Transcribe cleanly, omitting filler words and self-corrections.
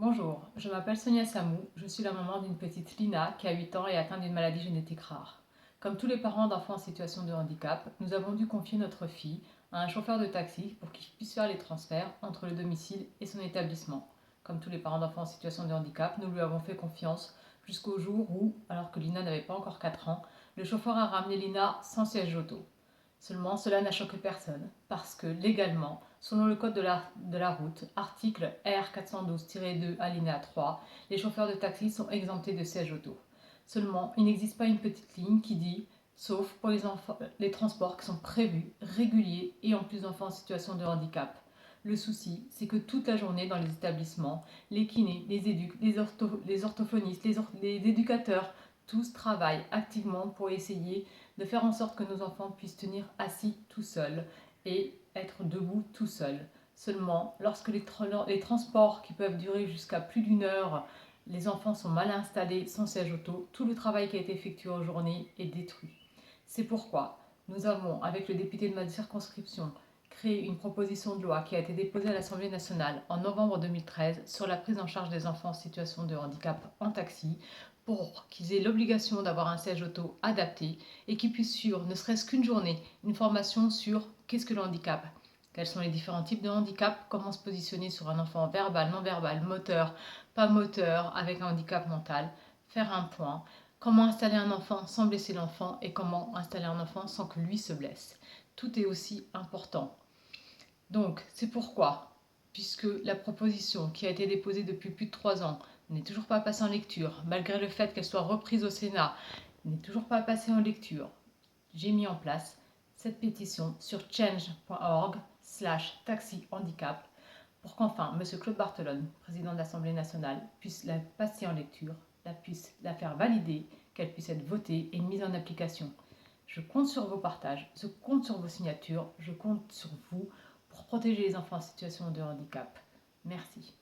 Bonjour, je m'appelle Sonia Samou, je suis la maman d'une petite Lina qui a 8 ans et atteinte d'une maladie génétique rare. Comme tous les parents d'enfants en situation de handicap, nous avons dû confier notre fille à un chauffeur de taxi pour qu'il puisse faire les transferts entre le domicile et son établissement. Comme tous les parents d'enfants en situation de handicap, nous lui avons fait confiance jusqu'au jour où, alors que Lina n'avait pas encore 4 ans, le chauffeur a ramené Lina sans siège auto. Seulement, cela n'a choqué personne, parce que légalement, selon le code de la route, article R 412-2 alinéa 3, les chauffeurs de taxi sont exemptés de siège auto. Seulement, il n'existe pas une petite ligne qui dit sauf pour les transports qui sont prévus, réguliers et en plus d'enfants en situation de handicap. Le souci, c'est que toute la journée dans les établissements, les kinés, les éducs, les orthophonistes, les éducateurs, tous travaillent activement pour essayer de faire en sorte que nos enfants puissent tenir assis tout seuls et être debout tout seuls. Seulement, lorsque les transports qui peuvent durer jusqu'à plus d'une heure, les enfants sont mal installés sans siège auto, tout le travail qui a été effectué en journée est détruit. C'est pourquoi nous avons, avec le député de ma circonscription, créé une proposition de loi qui a été déposée à l'Assemblée nationale en novembre 2013 sur la prise en charge des enfants en situation de handicap en taxi pour qu'ils aient l'obligation d'avoir un siège auto adapté et qu'ils puissent suivre, ne serait-ce qu'une journée, une formation sur qu'est-ce que le handicap, quels sont les différents types de handicap, comment se positionner sur un enfant verbal, non verbal, moteur, pas moteur, avec un handicap mental, faire un point, comment installer un enfant sans blesser l'enfant et comment installer un enfant sans que lui se blesse. Tout est aussi important. Donc, c'est pourquoi, puisque la proposition qui a été déposée depuis plus de 3 ans n'est toujours pas passée en lecture, malgré le fait qu'elle soit reprise au Sénat, n'est toujours pas passée en lecture, j'ai mis en place cette pétition sur change.org/taxihandicap pour qu'enfin M. Claude Barthelone, président de l'Assemblée nationale, puisse la passer en lecture, puisse la faire valider, qu'elle puisse être votée et mise en application. Je compte sur vos partages, je compte sur vos signatures, je compte sur vous pour protéger les enfants en situation de handicap. Merci.